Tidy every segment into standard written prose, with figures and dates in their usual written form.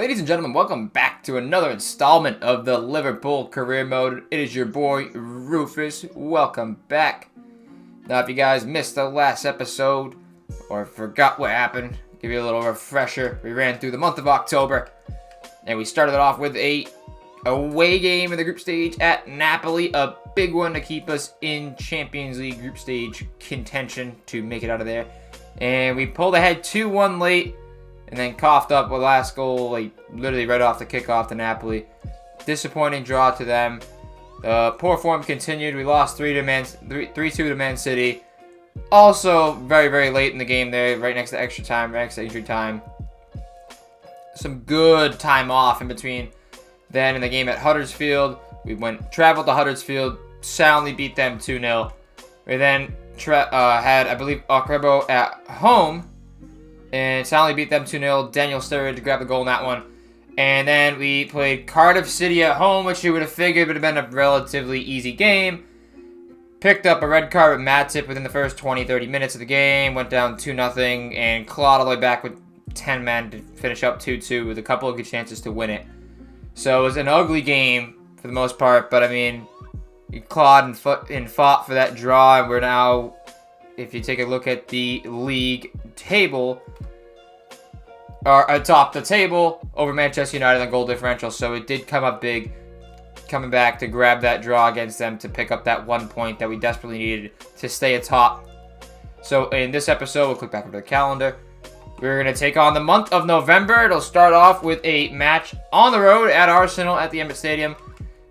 Ladies and gentlemen, welcome back to another installment of the Liverpool Career Mode. It is your boy, Rufus. Welcome back. Now, if you guys missed the last episode or forgot what happened, give you a little refresher. We ran through the month of October, and we started it off with a away game in the group stage at Napoli, a big one to keep us in Champions League group stage contention to make it out of there. And we pulled ahead 2-1 late, and then coughed up a last goal, literally right off the kickoff to Napoli. Disappointing draw to them. Poor form continued. We lost 3-2 to Man City. Also, very, very late in the game there, right next to extra time, right next to injury time. Some good time off in between. Then in the game at Huddersfield, we traveled to Huddersfield, soundly beat them 2-0. We then had, I believe, Akrebo at home, and soundly beat them 2-0. Daniel Sturridge to grab the goal in that one. And then we played Cardiff City at home, which you would have figured would have been a relatively easy game. Picked up a red card with Matip within the first 20-30 minutes of the game. Went down 2-0 and clawed all the way back with 10 men to finish up 2-2 with a couple of good chances to win it. So it was an ugly game for the most part, but I mean, we clawed and fought for that draw, and we're now, if you take a look at the league table, are atop the table over Manchester United on goal differential. So it did come up big, coming back to grab that draw against them to pick up that 1 point that we desperately needed to stay atop. So in this episode, we'll click back over the calendar. We're going to take on the month of November. It'll start off with a match on the road at Arsenal at the Emirates Stadium.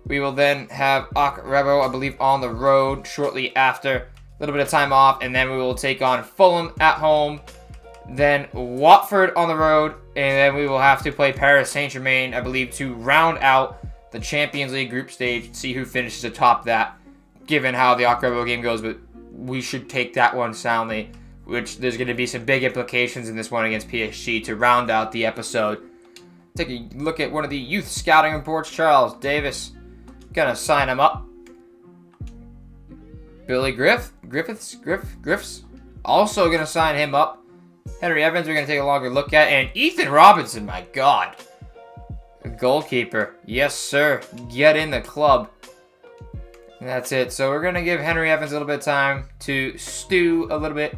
We will then have Akrebo, I believe, on the road shortly after. A little bit of time off, and then we will take on Fulham at home. Then Watford on the road, and then we will have to play Paris Saint-Germain, I believe, to round out the Champions League group stage, see who finishes atop that, given how the Akrebo game goes. But we should take that one soundly, which there's going to be some big implications in this one against PSG to round out the episode. Take a look at one of the youth scouting reports. Charles Davis, gonna sign him up. Billy Griffiths, also gonna sign him up. Henry Evans, we're gonna take a longer look at, and Ethan Robinson, my God, a goalkeeper, yes sir, get in the club. And that's it. So we're gonna give Henry Evans a little bit of time to stew a little bit,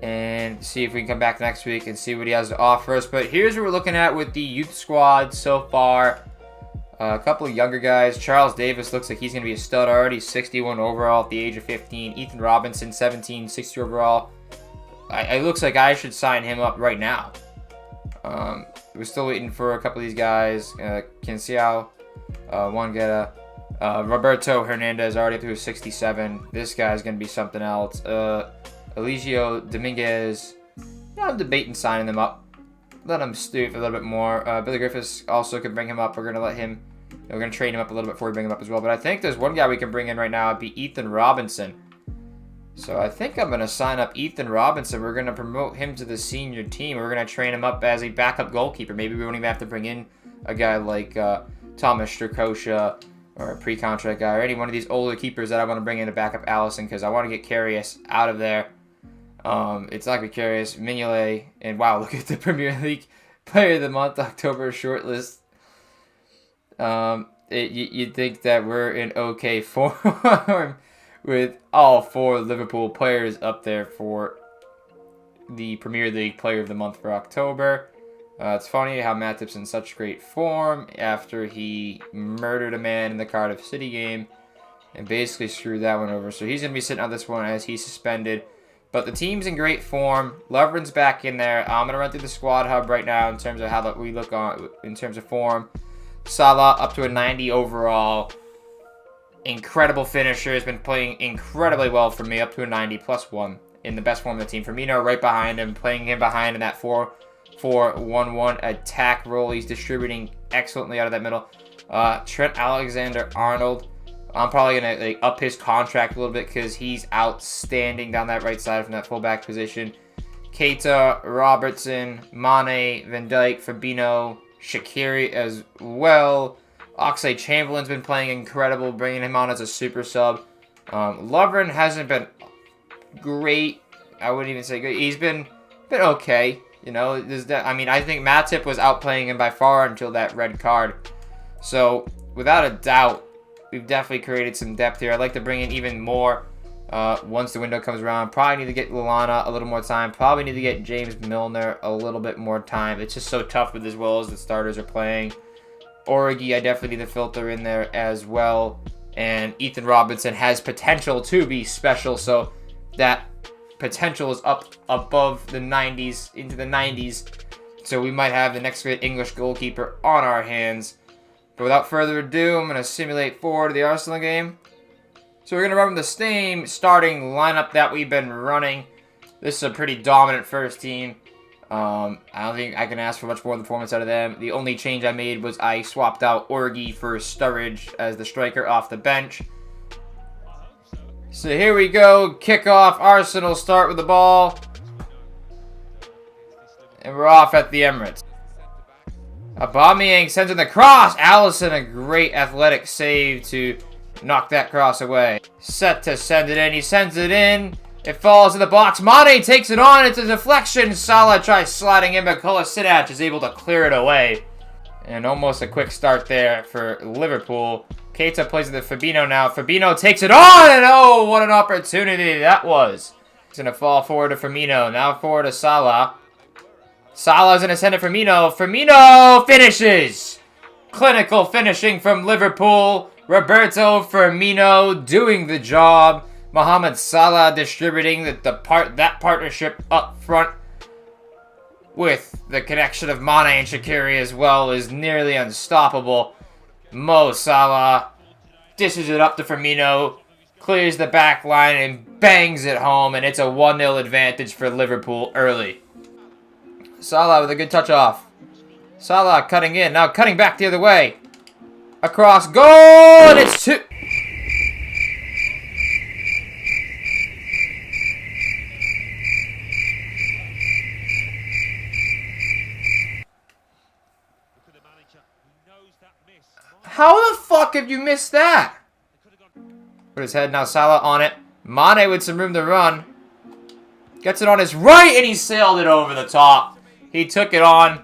and see if we can come back next week and see what he has to offer us. But here's what we're looking at with the youth squad so far. A couple of younger guys. Charles Davis looks like he's going to be a stud already. 61 overall at the age of 15. Ethan Robinson, 17, 60 overall. It looks like I should sign him up right now. We're still waiting for a couple of these guys. Kinsey, Wangeta. Roberto Hernandez already up to 67. This guy's going to be something else. Eligio Dominguez. Yeah, I'm debating signing them up. Let him stew for a little bit more. Billy Griffiths also could bring him up. We're going to let him... We're going to train him up a little bit before we bring him up as well. But I think there's one guy we can bring in right now. It'd be Ethan Robinson. So I think I'm going to sign up Ethan Robinson. We're going to promote him to the senior team. We're going to train him up as a backup goalkeeper. Maybe we won't even have to bring in a guy like Thomas Strakosha or a pre-contract guy or any one of these older keepers that I want to bring in to back up Allison, because I want to get Karius out of there. It's not going to be Karius, Mignolet, and wow, look at the Premier League Player of the Month October shortlist. You'd think that we're in okay form with all 4 Liverpool players up there for the Premier League Player of the Month for October. It's funny how Matip's in such great form after he murdered a man in the Cardiff City game and basically screwed that one over. So he's going to be sitting on this one as he's suspended. But the team's in great form. Lovren's back in there. I'm going to run through the squad hub right now in terms of how we look on in terms of form. Salah up to a 90 overall. Incredible finisher. Has been playing incredibly well for me. Up to a 90 +1 in the best form of the team. Firmino right behind him. Playing him behind in that 4-4-1-1 attack role. He's distributing excellently out of that middle. Trent Alexander-Arnold. I'm probably going to up his contract a little bit because he's outstanding down that right side from that fullback position. Keita, Robertson, Mane, Van Dijk, Fabinho, Shaqiri as well. Oxlade-Chamberlain's been playing incredible, bringing him on as a super sub. Lovren hasn't been great. I wouldn't even say good. He's been okay. You know, I mean, I think Matip was outplaying him by far until that red card. So, without a doubt, we've definitely created some depth here. I'd like to bring in even more once the window comes around. Probably need to get Lallana a little more time. Probably need to get James Milner a little bit more time. It's just so tough with as well as the starters are playing. Origi, I definitely need to filter in there as well. And Ethan Robinson has potential to be special, so that potential is up above the 90s, into the 90s. So we might have the next great English goalkeeper on our hands. But without further ado, I'm going to simulate forward to the Arsenal game. So we're going to run the same starting lineup that we've been running. This is a pretty dominant first team. I don't think I can ask for much more performance out of them. The only change I made was I swapped out Origi for Sturridge as the striker off the bench. So here we go. Kickoff. Arsenal start with the ball. And we're off at the Emirates. Aubameyang sends in the cross. Alisson, a great athletic save to knock that cross away. Set to send it in. He sends it in. It falls in the box. Mane takes it on. It's a deflection. Salah tries sliding in, but Kolasinac is able to clear it away. And almost a quick start there for Liverpool. Keita plays it to Fabinho now. Fabinho takes it on, and oh, what an opportunity that was. He's going to fall forward to Firmino. Now forward to Salah. Salah's going to send it to Firmino. Firmino finishes. Clinical finishing from Liverpool. Roberto Firmino doing the job. Mohamed Salah distributing that partnership up front with the connection of Mane and Shaqiri as well is nearly unstoppable. Mo Salah dishes it up to Firmino, clears the back line and bangs it home, and it's a 1-0 advantage for Liverpool early. Salah with a good touch off. Salah cutting in, now cutting back the other way. Across, goal, and it's 2. How the fuck have you missed that? Put his head now, Salah on it. Mane with some room to run. Gets it on his right, and he sailed it over the top. He took it on,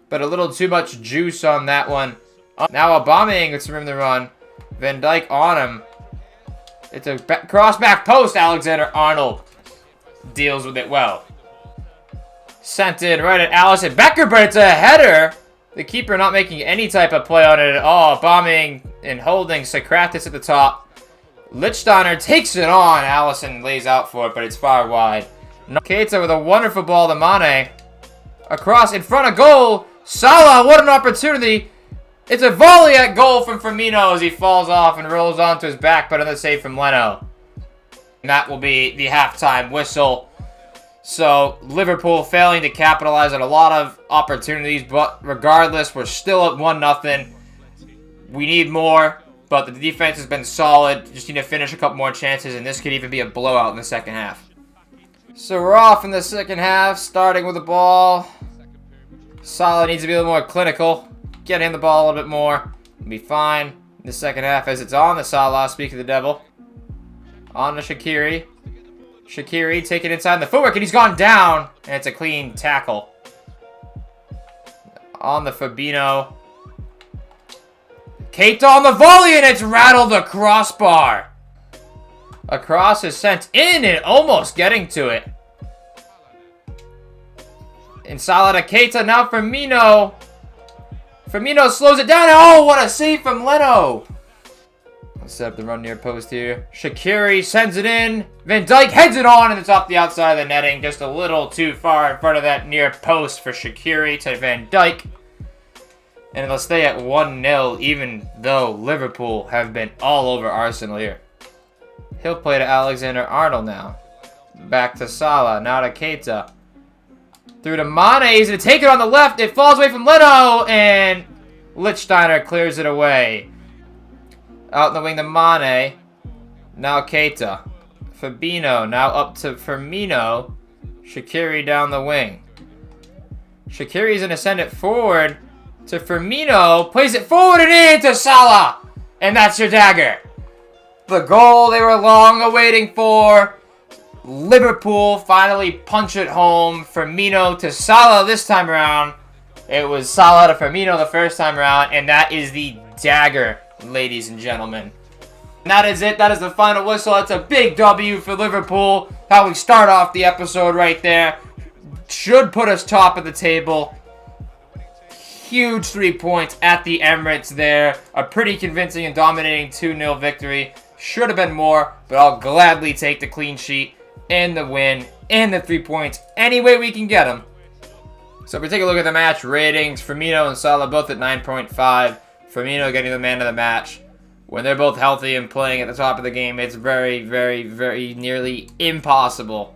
but a little too much juice on that one. Now Aubameyang with some room to run. Van Dijk on him. It's a cross back post. Alexander-Arnold deals with it well. Sent in right at Alisson Becker, but it's a header. The keeper not making any type of play on it at all. Aubameyang and holding Socrates at the top. Lichtsteiner takes it on. Alisson lays out for it, but it's far wide. Keita with a wonderful ball to Mane. Across in front of goal. Salah, what an opportunity. It's a volley at goal from Firmino as he falls off and rolls onto his back, but another save from Leno. And that will be the halftime whistle. So, Liverpool failing to capitalize on a lot of opportunities, but regardless, we're still at 1-0. We need more, but the defense has been solid. Just need to finish a couple more chances, and this could even be a blowout in the second half. So, we're off in the second half, starting with the ball. Salah needs to be a little more clinical. Get him the ball a little bit more. We'll be fine in the second half as it's on to Salah, speak of the devil. On to Shaqiri. Shaqiri taking inside the footwork, and he's gone down, and it's a clean tackle. On the Fabinho. Keita on the volley, and it's rattled the crossbar. A cross is sent in and almost getting to it. And Salah to Keita, now Firmino. Firmino slows it down. Oh, what a save from Leno. Let's set up the run near post here. Shaqiri sends it in. Van Dijk heads it on, and it's off the outside of the netting. Just a little too far in front of that near post for Shaqiri to Van Dijk. And it'll stay at 1-0, even though Liverpool have been all over Arsenal here. He'll play to Alexander-Arnold now. Back to Salah. Now to Keita. Through to Mane. He's going to take it on the left. It falls away from Leno, and Lichtsteiner clears it away. Out in the wing to Mane. Now Keita. Fabinho. Now up to Firmino. Shaqiri down the wing. Shaqiri's going to send it forward to Firmino. Plays it forward and in to Salah. And that's your dagger. The goal they were long awaiting for. Liverpool finally punch it home. Firmino to Salah this time around. It was Salah to Firmino the first time around, and that is the dagger, ladies and gentlemen. And that is it. That is the final whistle. That's a big W for Liverpool. How we start off the episode right there. Should put us top of the table. Huge 3 points at the Emirates there. A pretty convincing and dominating 2-0 victory. Should have been more, but I'll gladly take the clean sheet and the win and the 3 points any way we can get them. So if we take a look at the match ratings, Firmino and Salah both at 9.5. Firmino getting the man of the match. When they're both healthy and playing at the top of the game, it's very, very, very nearly impossible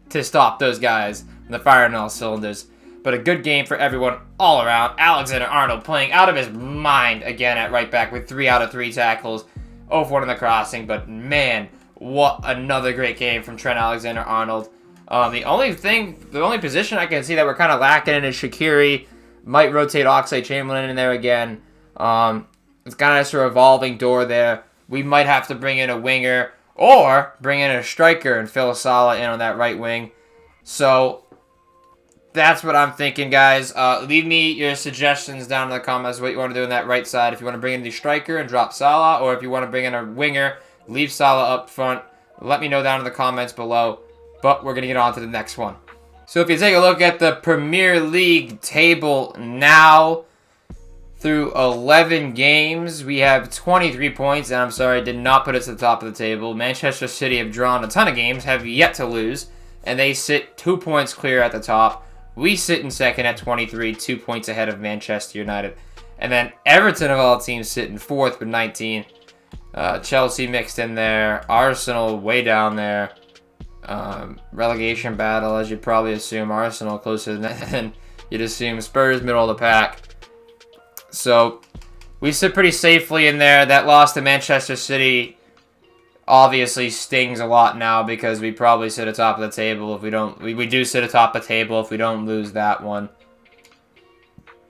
to stop those guys when they're firing all cylinders. But a good game for everyone all around. Alexander-Arnold playing out of his mind again at right back with 3 out of 3 tackles. 0 for 1 in the crossing, but man, what another great game from Trent Alexander-Arnold. The only position I can see that we're kind of lacking in is Shaqiri. Might rotate Oxlade-Chamberlain in there again. It's kind of a revolving door there. We might have to bring in a winger or bring in a striker and fill Salah in on that right wing. So that's what I'm thinking, guys. Leave me your suggestions down in the comments what you want to do on that right side. If you want to bring in the striker and drop Salah, or if you want to bring in a winger, leave Salah up front. Let me know down in the comments below. But we're going to get on to the next one. So if you take a look at the Premier League table now, through 11 games, we have 23 points. And I'm sorry, I did not put us at the top of the table. Manchester City have drawn a ton of games, have yet to lose. And they sit 2 points clear at the top. We sit in second at 23, 2 points ahead of Manchester United. And then Everton of all teams sit in fourth with 19. Chelsea mixed in there. Arsenal way down there. Relegation battle, as you'd probably assume. Arsenal closer than you'd assume. Spurs middle of the pack. So we sit pretty safely in there. That loss to Manchester City obviously stings a lot now because we probably sit atop of the table if we don't. We do sit atop the table if we don't lose that one.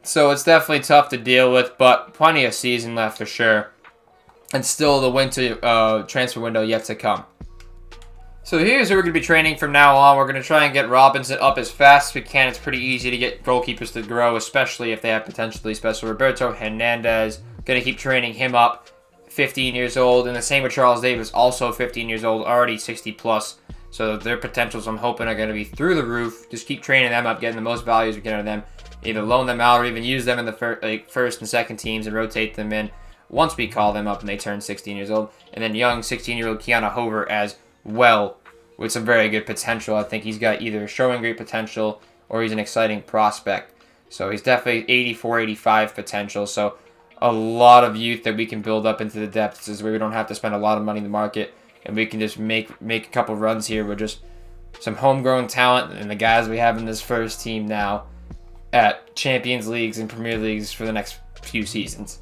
So it's definitely tough to deal with, but plenty of season left for sure. And still the winter transfer window yet to come. So here's who we're going to be training from now on. We're going to try and get Robinson up as fast as we can. It's pretty easy to get goalkeepers to grow, especially if they have potentially special. Roberto Hernandez, going to keep training him up. 15 years old. And the same with Charles Davis, also 15 years old, already 60 plus. So their potentials, I'm hoping, are going to be through the roof. Just keep training them up, getting the most value as we can out of them. Either loan them out or even use them in the first and second teams and rotate them in once we call them up and they turn 16 years old. And then young 16-year-old Keanu Hover as well, with some very good potential. I think he's got either showing great potential or he's an exciting prospect. So he's definitely 84, 85 potential. So a lot of youth that we can build up into the depths is where we don't have to spend a lot of money in the market. And we can just make a couple runs here with just some homegrown talent and the guys we have in this first team now at Champions Leagues and Premier Leagues for the next few seasons.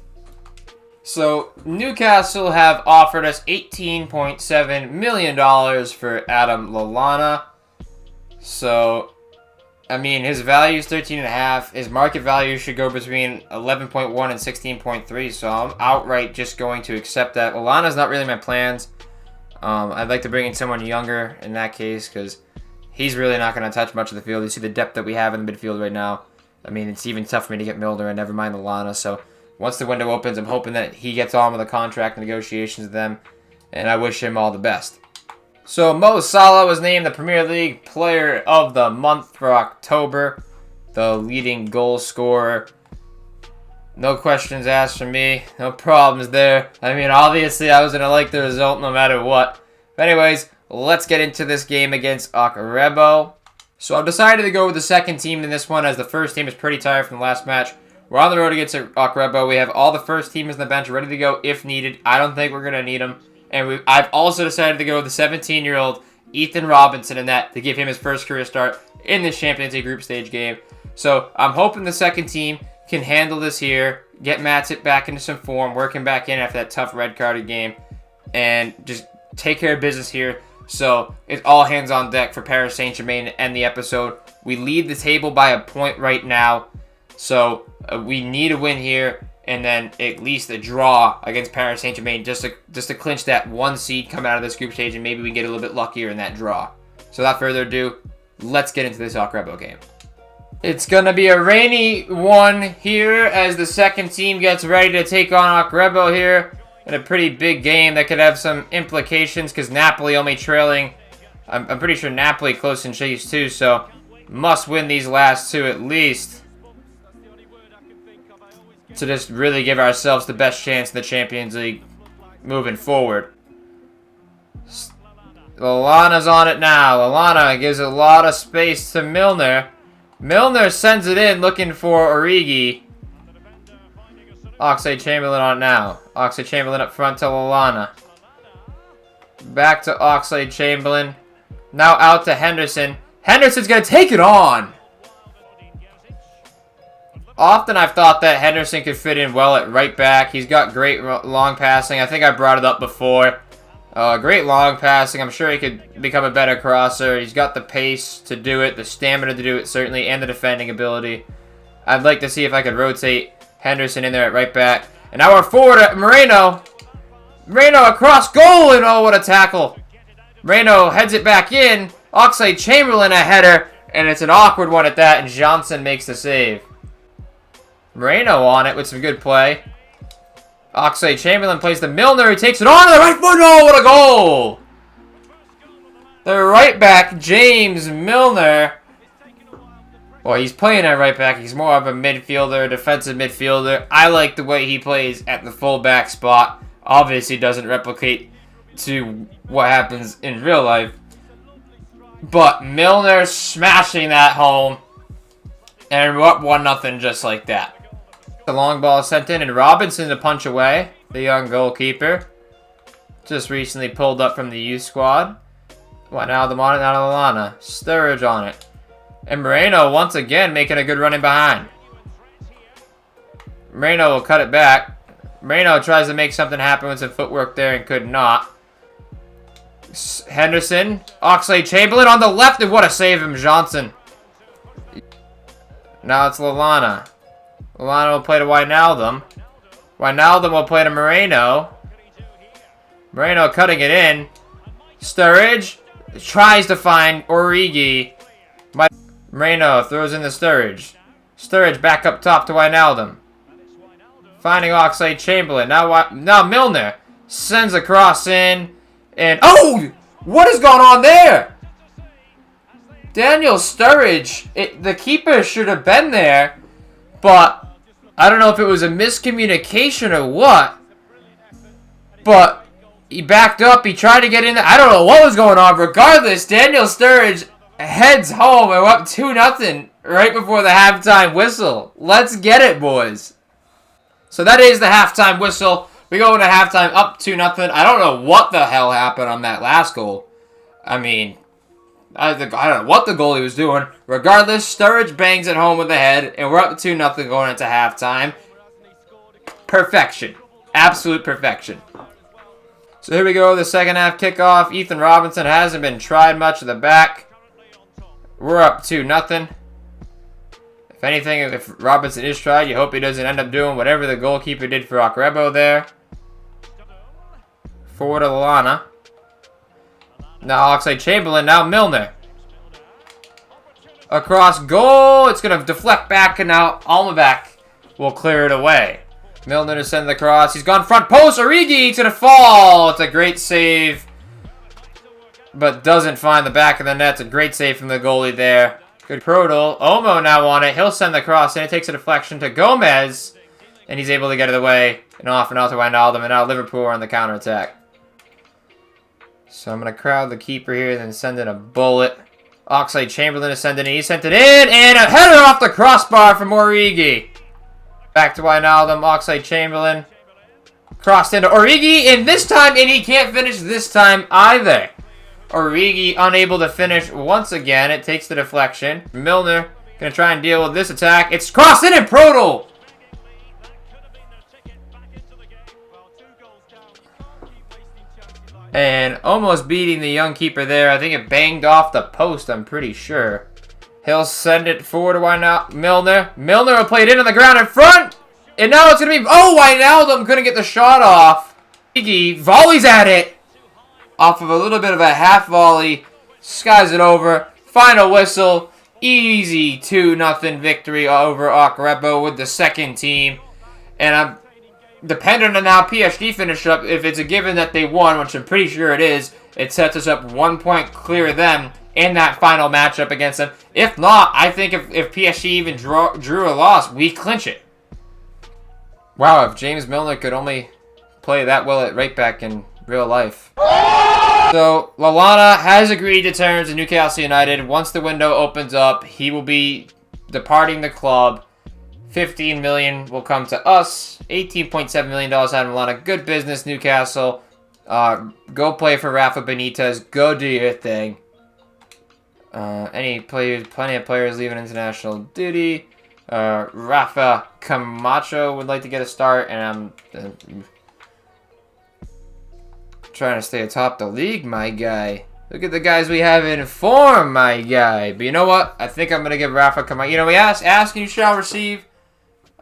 So, Newcastle have offered us $18.7 million for Adam Lallana. So, I mean, his value is 13.5. His market value should go between 11.1 and 16.3. So, I'm outright just going to accept that. Lallana's not really my plans. I'd like to bring in someone younger in that case because he's really not going to touch much of the field. You see the depth that we have in the midfield right now. I mean, it's even tough for me to get Milner and never mind Lallana. So, once the window opens, I'm hoping that he gets on with the contract negotiations with them, and I wish him all the best. So Mo Salah was named the Premier League Player of the Month for October, the leading goal scorer. No questions asked from me, no problems there. I mean, obviously I was going to like the result no matter what. But anyways, let's get into this game against Akrebo. So I've decided to go with the second team in this one as the first team is pretty tired from the last match. We're on the road against Akrebo. We have all the first teamers on the bench ready to go if needed. I don't think we're going to need them. And I've also decided to go with the 17-year-old Ethan Robinson in that to give him his first career start in this Champions League group stage game. So I'm hoping the second team can handle this here, get Matip back into some form, working back in after that tough red-carded game, and just take care of business here. So it's all hands on deck for Paris Saint-Germain to end the episode. We lead the table by a point right now. So we need a win here, and then at least a draw against Paris Saint-Germain just to clinch that one seed coming out of this group stage, and maybe we get a little bit luckier in that draw. So without further ado, let's get into this Akrebo game. It's going to be a rainy one here as the second team gets ready to take on Akrebo here in a pretty big game that could have some implications because Napoli only trailing. I'm pretty sure Napoli close in chase too, so must win these last two at least to just really give ourselves the best chance in the Champions League moving forward. Lallana's on it now. Lallana gives a lot of space to Milner. Milner sends it in looking for Origi. Oxlade-Chamberlain on it now. Oxlade-Chamberlain up front to Lallana. Back to Oxlade-Chamberlain. Now out to Henderson. Henderson's going to take it on. Often I've thought that Henderson could fit in well at right back. He's got great long passing. I think I brought it up before. Great long passing. I'm sure he could become a better crosser. He's got the pace to do it, the stamina to do it certainly, and the defending ability. I'd like to see if I could rotate Henderson in there at right back. And now we're forward at Moreno. Moreno across goal, and oh, what a tackle. Moreno heads it back in. Oxlade-Chamberlain a header, and it's an awkward one at that, and Johnson makes the save. Moreno on it with some good play. Oxlade-Chamberlain plays to Milner. He takes it on to the right foot. Oh, what a goal! The right back, James Milner. Well, he's playing at right back. He's more of a midfielder, defensive midfielder. I like the way he plays at the full back spot. Obviously, doesn't replicate to what happens in real life. But Milner smashing that home. And we're up 1-0 just like that. The long ball sent in, and Robinson to punch away. The young goalkeeper. Just recently pulled up from the youth squad. Wijnaldum on it, now Lallana. Sturridge on it. And Moreno once again making a good running behind. Moreno will cut it back. Moreno tries to make something happen with some footwork there and could not. Henderson. Oxlade-Chamberlain on the left, and what a save from Johnson. Now it's Lallana. Lallana will play to Wijnaldum. Wijnaldum will play to Moreno. Moreno cutting it in. Sturridge tries to find Origi. Moreno throws in the Sturridge. Sturridge back up top to Wijnaldum. Finding Oxlade-Chamberlain. Now Milner sends a cross in. And oh! What is going on there? Daniel Sturridge. The keeper should have been there. But I don't know if it was a miscommunication or what. But he backed up. He tried to get in there. I don't know what was going on. Regardless, Daniel Sturridge heads home and we're up 2-0 right before the halftime whistle. Let's get it, boys. So that is the halftime whistle. We go into halftime up 2-0. I don't know what the hell happened on that last goal. I mean, I don't know what the goalie was doing. Regardless, Sturridge bangs it home with the head, and we're up 2-0 going into halftime. Perfection. Absolute perfection. So here we go, the second half kickoff. Ethan Robinson hasn't been tried much at the back. We're up 2-0. If anything, if Robinson is tried, you hope he doesn't end up doing whatever the goalkeeper did for Akrebo there. Forward to Lallana. Now Oxlade-Chamberlain, now Milner. Across goal, it's going to deflect back, and now Almabak will clear it away. Milner to send the cross. He's gone front post. Origi to the fall. It's a great save, but doesn't find the back of the net. It's a great save from the goalie there. Good Prodel. Omo now on it. He'll send the cross in. It takes a deflection to Gomez, and he's able to get it away and off and out to Wijnaldum, and now Liverpool are on the counterattack. So I'm going to crowd the keeper here and then send in a bullet. Oxlade-Chamberlain is sending it. He sent it in, and a header off the crossbar from Origi. Back to Wijnaldum. Oxlade-Chamberlain. Crossed into Origi, and this time, and he can't finish this time either. Origi unable to finish once again. It takes the deflection. Milner going to try and deal with this attack. It's crossed in, and Prodel. And almost beating the young keeper there. I think it banged off the post, I'm pretty sure. He'll send it forward to Milner. Milner will play it in on the ground in front. And now it's going to be... Oh, Wijnaldum couldn't get the shot off. Iggy volleys at it. Off of a little bit of a half volley. skies it over. Final whistle. Easy 2-0 victory over Akrepo with the second team. And I'm depending on how PSG finish up, if it's a given that they won, which I'm pretty sure it is, it sets us up 1 point clear of them in that final matchup against them. If not, I think if PSG even drew a loss, we clinch it. Wow, if James Milner could only play that well at right back in real life. So, Lallana has agreed to terms with Newcastle United. Once the window opens up, he will be departing the club. 15 million will come to us. $18.7 million out of Lallana. Good business, Newcastle. Go play for Rafa Benitez. Go do your thing. Plenty of players leaving international duty. Rafa Camacho would like to get a start, and I'm trying to stay atop the league, my guy. Look at the guys we have in form, my guy. But you know what? I think I'm going to give Rafa Camacho... You know, we ask and you shall receive.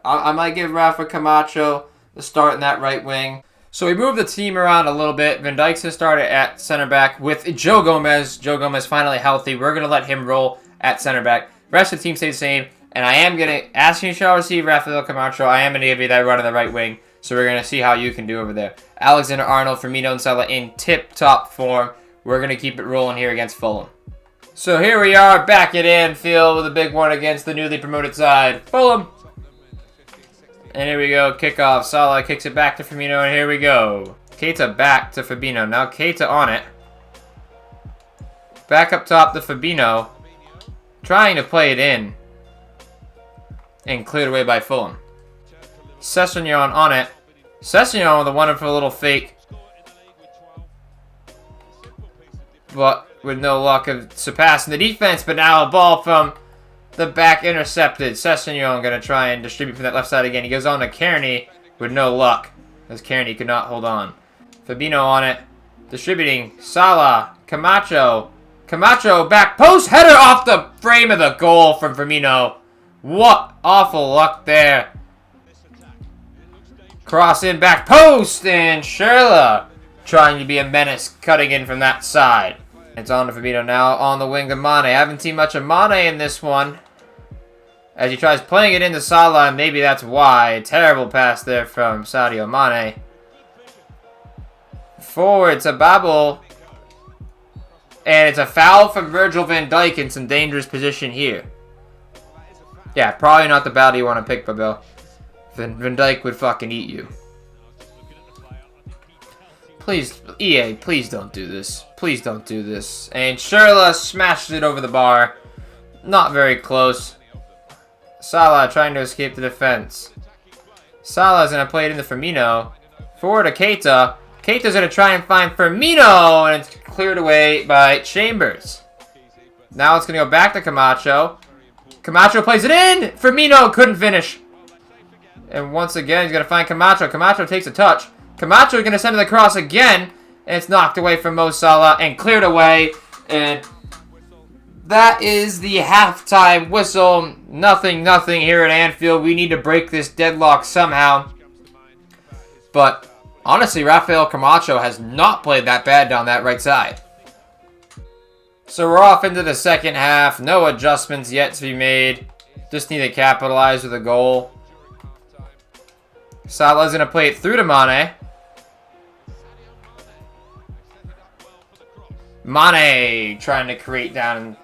I might give Rafa Camacho the start in that right wing. So we moved the team around a little bit. Van Dijk's has started at center back with Joe Gomez. Joe Gomez finally healthy. We're going to let him roll at center back. The rest of the team stays the same. And I am going to ask you shall receive Rafael Camacho. I am going to give you that run on the right wing. So we're going to see how you can do over there. Alexander-Arnold, Firmino, and Salah in tip-top form. We're going to keep it rolling here against Fulham. So here we are back at Anfield with a big one against the newly promoted side, Fulham. And here we go, kickoff. Salah kicks it back to Firmino, and here we go. Keita back to Fabinho. Now Keita on it. Back up top to Fabinho. Trying to play it in. And cleared away by Fulham. Sessegnon on it. Sessegnon with a wonderful little fake. But with no luck of surpassing the defense. But now a ball from the back intercepted. Sessegnon going to try and distribute from that left side again. He goes on to Kearney with no luck, as Kearney could not hold on. Fabinho on it. Distributing. Salah. Camacho. Camacho back post. Header off the frame of the goal from Firmino. What awful luck there. Cross in back post. And Sherla trying to be a menace, cutting in from that side. It's on to Fabinho now on the wing to Mane. I haven't seen much of Mane in this one, as he tries playing it into Salah, and maybe that's why. Terrible pass there from Sadio Mane. Forward to Babel. And it's a foul from Virgil van Dijk in some dangerous position here. Yeah, probably not the battle you want to pick, Babel. Van Dijk would fucking eat you. Please, EA, please don't do this. Please don't do this. And Sherla smashed it over the bar. Not very close. Salah trying to escape the defense. Salah's going to play it into Firmino. Forward to Keita. Keita's going to try and find Firmino. And it's cleared away by Chambers. Now it's going to go back to Camacho. Camacho plays it in. Firmino couldn't finish. And once again, he's going to find Camacho. Camacho takes a touch. Camacho is going to send it across again. And it's knocked away from Mo Salah and cleared away. And that is the halftime whistle. Nothing here at Anfield. We need to break this deadlock somehow. But honestly, Rafael Camacho has not played that bad down that right side. So we're off into the second half. No adjustments yet to be made. Just need to capitalize with a goal. Salah's going to play it through to Mane. Mane trying to create down in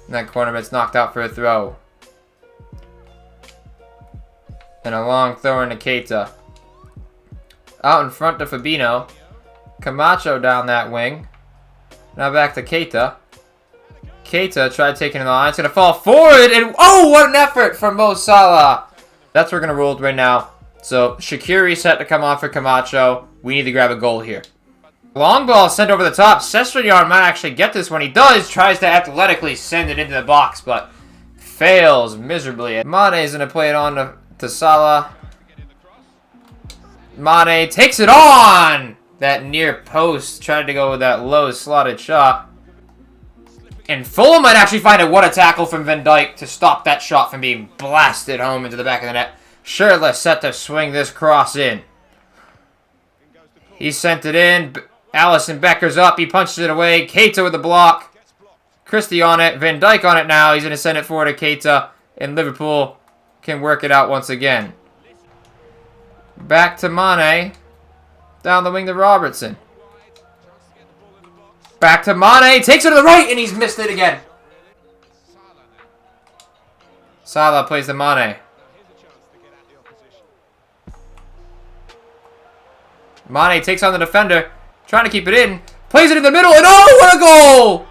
that corner, but it's knocked out for a throw. And a long throw into Keita. Out in front to Fabinho. Camacho down that wing. Now back to Keita. Keita tried taking the line. It's going to fall forward. And oh, what an effort from Mo Salah. That's what we're going to roll with right now. So Shaqiri set to come on for Camacho. We need to grab a goal here. Long ball sent over the top. Sessegnon might actually get this when he does. Tries to athletically send it into the box, but fails miserably. Mane's going to play it on to Salah. Mane takes it on! That near post. Tried to go with that low slotted shot. And Fulham might actually find it. What a tackle from Van Dijk to stop that shot from being blasted home into the back of the net. Sherla set to swing this cross in. He sent it in. Alisson Becker's up. He punches it away. Keita with the block. Christie on it. Van Dijk on it now. He's going to send it forward to Keita. And Liverpool can work it out once again. Back to Mane. Down the wing to Robertson. Back to Mane. Takes it to the right, and he's missed it again. Salah plays to Mane. Mane takes on the defender. Trying to keep it in. Plays it in the middle, and oh, what a goal!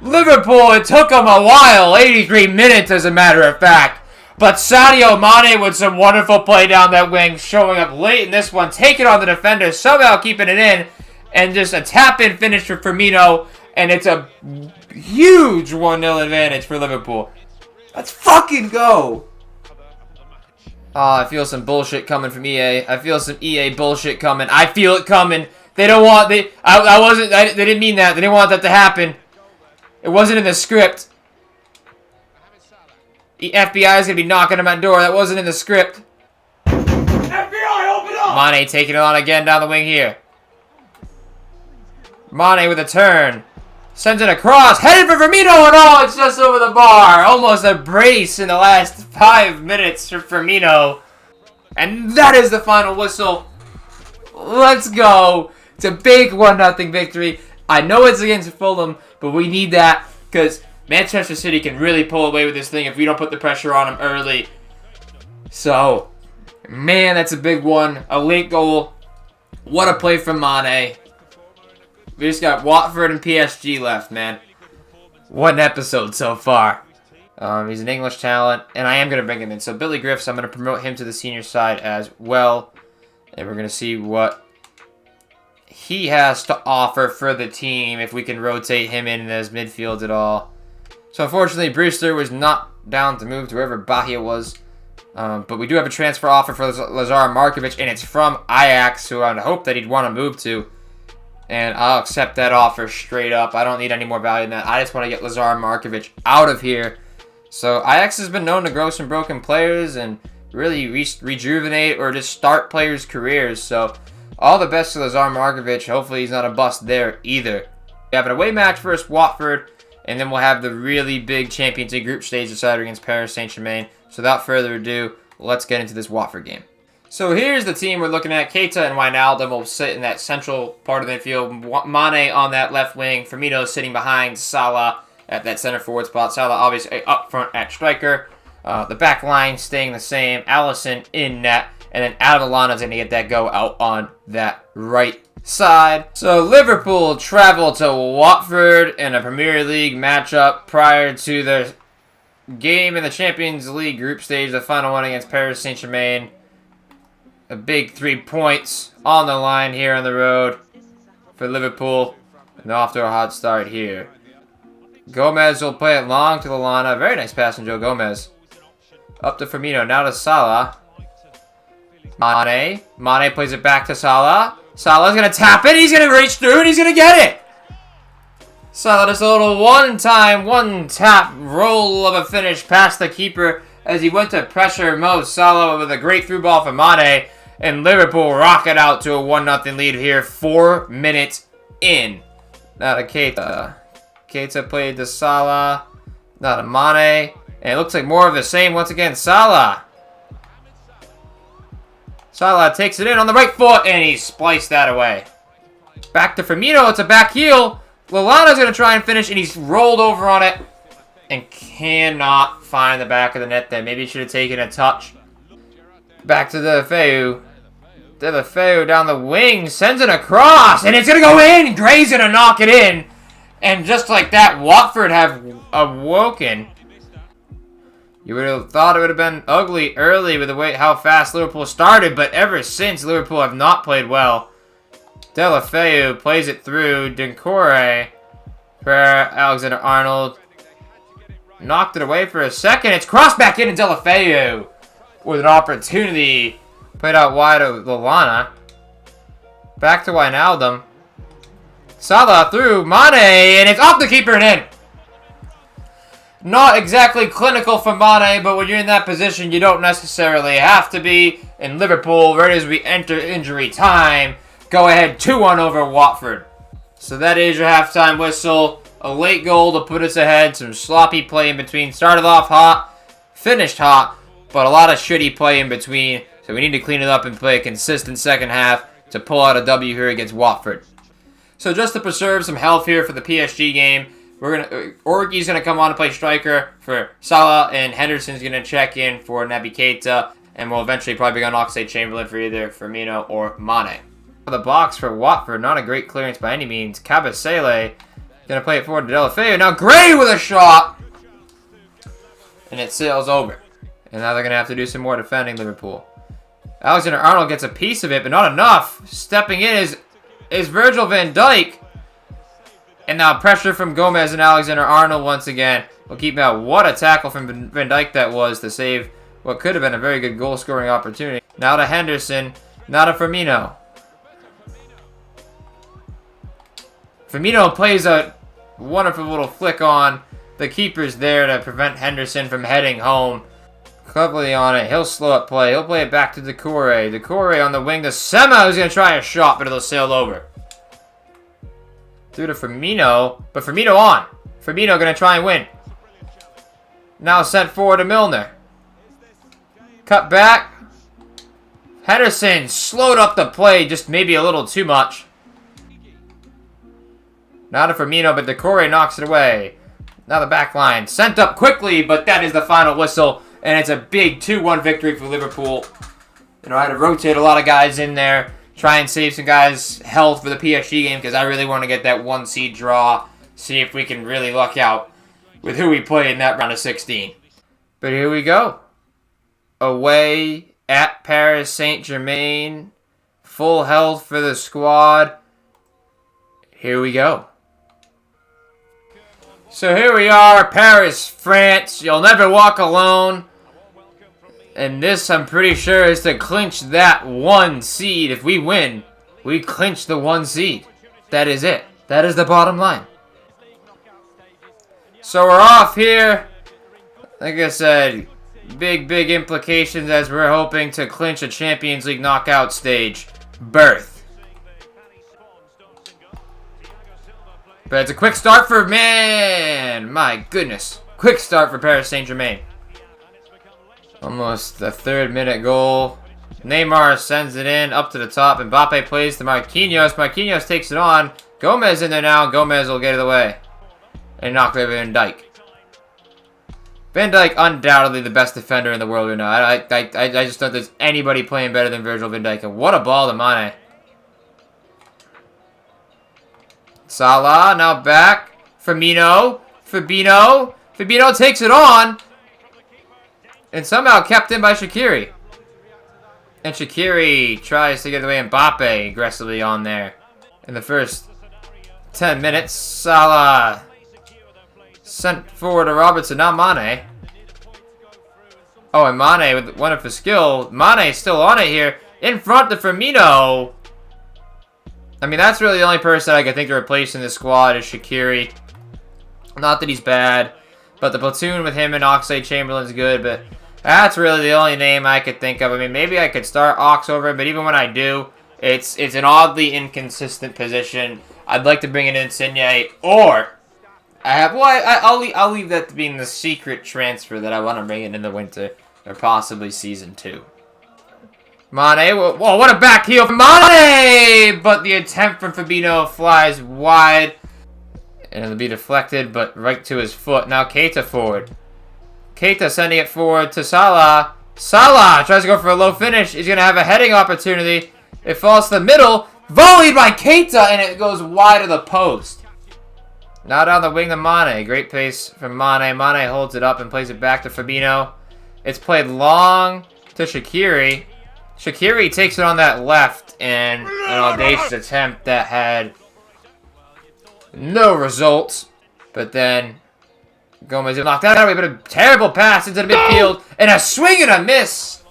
Liverpool, it took them a while. 83 minutes, as a matter of fact. But Sadio Mane with some wonderful play down that wing, showing up late in this one, taking on the defender, somehow keeping it in, and just a tap-in finish for Firmino, and it's a huge 1-0 advantage for Liverpool. Let's fucking go! I feel some bullshit coming from EA. I feel some EA bullshit coming. I feel it coming. They don't want... They didn't mean that. They didn't want that to happen. It wasn't in the script. The FBI is going to be knocking on my door. That wasn't in the script. FBI, open up! Mane taking it on again down the wing here. Mane with a turn. Sends it across. Headed for Firmino, and oh, it's just over the bar. Almost a brace in the last 5 minutes for Firmino. And that is the final whistle. Let's go. It's a big 1-0 victory. I know it's against Fulham, but we need that because Manchester City can really pull away with this thing if we don't put the pressure on them early. So, man, that's a big one. A late goal. What a play from Mane. We just got Watford and PSG left, man. What an episode so far. He's an English talent, and I am going to bring him in. So Billy Griffiths, I'm going to promote him to the senior side as well. And we're going to see what he has to offer for the team if we can rotate him in as midfield at all. So unfortunately, Brewster was not down to move to wherever Bahia was. But we do have a transfer offer for Lazar Markovic, and it's from Ajax, who I would hope that he'd want to move to. And I'll accept that offer straight up. I don't need any more value than that. I just want to get Lazar Markovic out of here. So Ajax has been known to grow some broken players and really rejuvenate or just start players' careers. So all the best to Lazar Markovic. Hopefully he's not a bust there either. We have an away match versus Watford, and then we'll have the really big Champions League group stage decided against Paris Saint-Germain. So without further ado, let's get into this Watford game. So here's the team we're looking at. Keita and Wijnaldum will sit in that central part of the field. Mane on that left wing. Firmino sitting behind Salah at that center forward spot. Salah obviously up front at striker. The back line staying the same. Alisson in net. And then Adam Lallana's going to get that go out on that right side. So Liverpool travel to Watford in a Premier League matchup prior to the game in the Champions League group stage. The final one against Paris Saint-Germain. A big 3 points on the line here on the road for Liverpool. And off to a hot start here. Gomez will play it long to Lallana. Very nice pass from Joe Gomez. Up to Firmino. Now to Salah. Mane. Mane plays it back to Salah. Salah's going to tap it. He's going to reach through and he's going to get it. Salah just a little one-tap roll of a finish past the keeper as he went to pressure Mo Salah with a great through ball for Mane. And Liverpool rocket out to a 1-0 lead here, 4 minutes in. Now to Keita. Keita played to Salah. Now to Mane. And it looks like more of the same once again. Salah. Salah takes it in on the right foot, and he spliced that away. Back to Firmino. It's a back heel. Lallana's going to try and finish, and he's rolled over on it. And cannot find the back of the net there. Maybe he should have taken a touch. Back to Deulofeu. Deulofeu down the wing. Sends it across. And it's going to go in. Gray's going to knock it in. And just like that, Watford have awoken. You would have thought it would have been ugly early with the way how fast Liverpool started. But ever since, Liverpool have not played well. Deulofeu plays it through. Doucouré for Alexander-Arnold. Knocked it away for a second. It's crossed back in to Deulofeu with an opportunity. Played out wide to Lallana. Back to Wijnaldum. Salah through Mane, and it's off the keeper and in. Not exactly clinical for Mane, but when you're in that position, you don't necessarily have to be. In Liverpool, right as we enter injury time, go ahead 2-1 over Watford. So that is your halftime whistle. A late goal to put us ahead. Some sloppy play in between. Started off hot, finished hot, but a lot of shitty play in between. So we need to clean it up and play a consistent second half to pull out a W here against Watford. So just to preserve some health here for the PSG game, Orgi's gonna come on to play striker for Salah, and Henderson's gonna check in for Naby Keita, and we'll eventually probably go on Oxlade-Chamberlain for either Firmino or Mane. The box for Watford, not a great clearance by any means. Kabasele gonna play it forward to Delafeu. Now Gray with a shot, and it sails over. And now they're gonna have to do some more defending. Liverpool. Alexander-Arnold gets a piece of it, but not enough. Stepping in is Virgil van Dijk. And now pressure from Gomez and Alexander-Arnold once again. We'll keep out. What a tackle from Van Dijk that was to save what could have been a very good goal-scoring opportunity. Now to Henderson. Now to Firmino. Firmino plays a wonderful little flick on. The keeper's there to prevent Henderson from heading home. Cleverly on it. He'll slow up play. He'll play it back to Decore. Decore on the wing to Sema, who's going to try a shot, but it'll sail over. Through to Firmino, but Firmino on. Firmino going to try and win. Now sent forward to Milner. Cut back. Henderson slowed up the play, just maybe a little too much. Now to Firmino, but Decore knocks it away. Now the back line. Sent up quickly, but that is the final whistle. And it's a big 2-1 victory for Liverpool. You know, I had to rotate a lot of guys in there. Try and save some guys' health for the PSG game because I really want to get that 1-seed draw. See if we can really luck out with who we play in that round of 16. But here we go. Away at Paris Saint-Germain. Full health for the squad. Here we go. So here we are, Paris, France. You'll never walk alone. And this, I'm pretty sure, is to clinch that 1 seed. If we win, we clinch the 1 seed. That is it. That is the bottom line. So we're off here. Like I said, big implications as we're hoping to clinch a Champions League knockout stage berth. But it's a quick start for, man, my goodness. Quick start for Paris Saint-Germain. Almost the 3rd minute goal. Neymar sends it in up to the top. Mbappe plays to Marquinhos. Marquinhos takes it on. Gomez in there now. Gomez will get it away. And knock over Van Dijk. Van Dijk undoubtedly the best defender in the world right now. I just don't think there's anybody playing better than Virgil van Dijk. And what a ball to Mane. Salah now back. Firmino. Fabinho takes it on. And somehow kept in by Shaqiri. And Shaqiri tries to get away. Mbappe aggressively on there. In the first 10 minutes, Salah sent forward to Robertson. Now Mane. Oh, and Mane with wonderful skill. Mane still on it here. In front to Firmino. I mean, that's really the only person I can think to replace in this squad is Shaqiri. Not that he's bad. But the platoon with him and Oxlade-Chamberlain's good, but that's really the only name I could think of. I mean, maybe I could start Ox over it, but even when I do, it's an oddly inconsistent position. I'd like to bring in Insigne, or I'll leave that to being the secret transfer that I want to bring in the winter, or possibly season 2. Mane, whoa, what a back heel from Mane! But the attempt from Fabinho flies wide. And it'll be deflected, but right to his foot. Now Keita forward. Keita sending it forward to Salah. Salah tries to go for a low finish. He's going to have a heading opportunity. It falls to the middle. Volleyed by Keita, and it goes wide of the post. Now down the wing to Mane. Great pace from Mane. Mane holds it up and plays it back to Fabinho. It's played long to Shaqiri. Shaqiri takes it on that left, and an audacious attempt that had no results. But then Gomez knocked that away, but a terrible pass into the midfield, and a swing and a miss.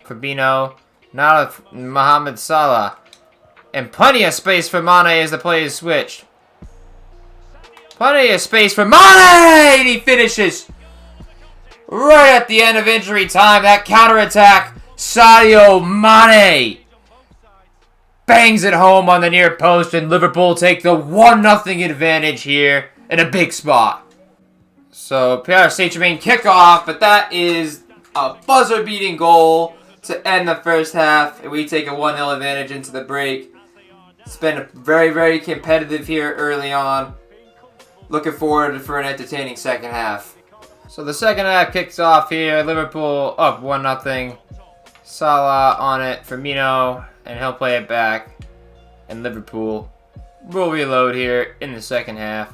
Fabinho, now to Mohamed Salah. And plenty of space for Mane as the play is switched. Plenty of space for Mane! And he finishes right at the end of injury time. That counterattack, Sadio Mane bangs it home on the near post, and Liverpool take the 1-0 advantage here. in a big spot. So, Paris Saint-Germain kickoff, but that is a buzzer-beating goal to end the first half, and we take a 1-0 advantage into the break. It's been very, very competitive here early on. Looking forward for an entertaining second half. So the second half kicks off here. Liverpool up 1-0. Salah on it, Firmino, and he'll play it back. And Liverpool will reload here in the second half.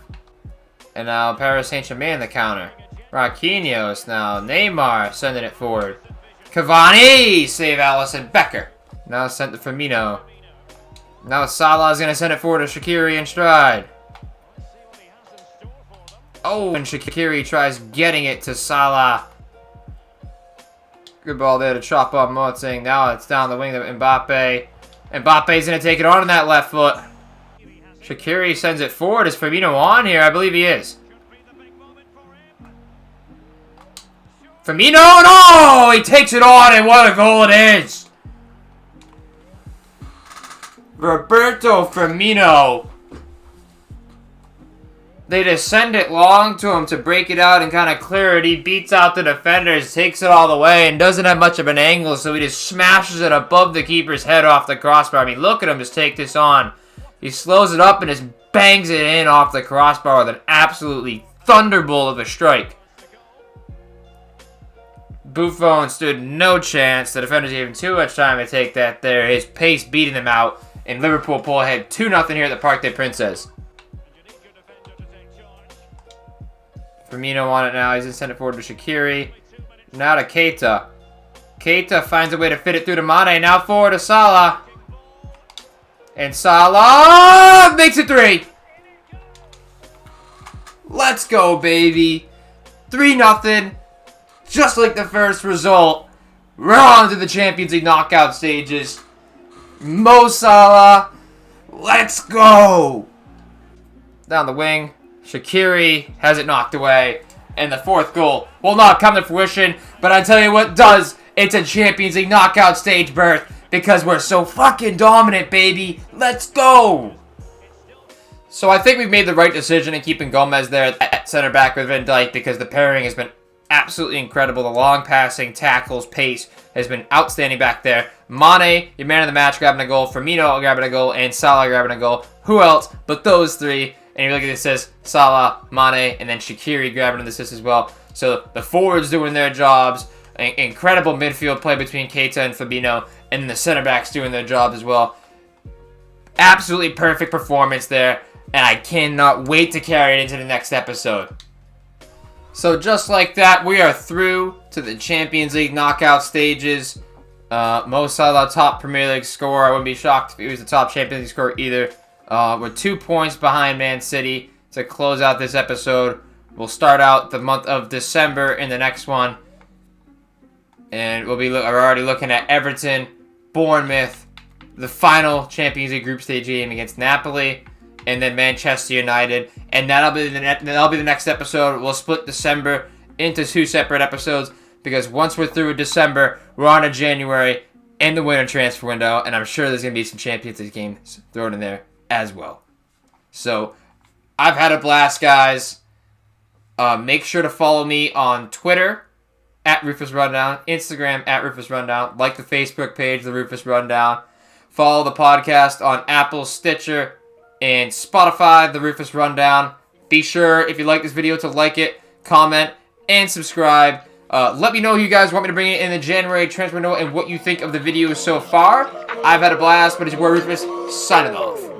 And now Paris Saint-Germain the counter. Raquinhos now. Neymar sending it forward. Cavani! Save Alisson Becker. Now sent to Firmino. Now Salah is going to send it forward to Shaqiri in stride. Oh, and Shaqiri tries getting it to Salah. Good ball there to chop up Moting. Now it's down the wing to Mbappe. Mbappe's going to take it on that left foot. Shaqiri sends it forward. Is Firmino on here? I believe he is. Firmino, no! He takes it on, and what a goal it is! Roberto Firmino. They just send it long to him to break it out and kind of clear it. He beats out the defenders, takes it all the way, and doesn't have much of an angle, so he just smashes it above the keeper's head off the crossbar. I mean, look at him just take this on. He slows it up and just bangs it in off the crossbar with an absolutely thunderbolt of a strike. Buffon stood no chance. The defenders gave him too much time to take that there. His pace beating them out. And Liverpool pull ahead 2-0 here at the Parc des Princes. Firmino on it now. He's going to send it forward to Shaqiri. Now to Keita. Keita finds a way to fit it through to Mane. Now forward to Salah. And Salah makes it 3. Let's go, baby. 3-0. Just like the first result. We're on to the Champions League knockout stages. Mo Salah, let's go! Down the wing, Shaqiri has it knocked away. And the fourth goal will not come to fruition, but I tell you what does. It's a Champions League knockout stage berth because we're so fucking dominant, baby. Let's go! So I think we've made the right decision in keeping Gomez there at center back with Van Dijk because the pairing has been absolutely incredible. The long passing, tackles, pace has been outstanding back there. Mane, your man of the match, grabbing a goal. Firmino grabbing a goal. And Salah grabbing a goal. Who else but those three? And you look at this, it says Salah, Mane, and then Shaqiri grabbing an assist as well. So the forwards doing their jobs. Incredible midfield play between Keita and Firmino. And the center backs doing their jobs as well. Absolutely perfect performance there. And I cannot wait to carry it into the next episode. So just like that, we are through to the Champions League knockout stages. Mo Salah, top Premier League scorer. I wouldn't be shocked if he was the top Champions League scorer either. We're 2 points behind Man City to close out this episode. We'll start out the month of December in the next one. And we're already looking at Everton, Bournemouth, the final Champions League group stage game against Napoli, and then Manchester United. And that'll be the next episode. We'll split December into 2 separate episodes because once we're through with December, we're on to January and the winter transfer window, and I'm sure there's going to be some Champions League games thrown in there as well. So, I've had a blast, guys. Make sure to follow me on Twitter, at Rufus Rundown, Instagram, at Rufus Rundown, like the Facebook page, The Rufus Rundown. Follow the podcast on Apple, Stitcher, and Spotify, The Rufus Rundown. Be sure, if you like this video, to like it, comment, and subscribe. Let me know who you guys want me to bring in the January transfer window and what you think of the videos so far. I've had a blast, but it's your boy Rufus, signing off.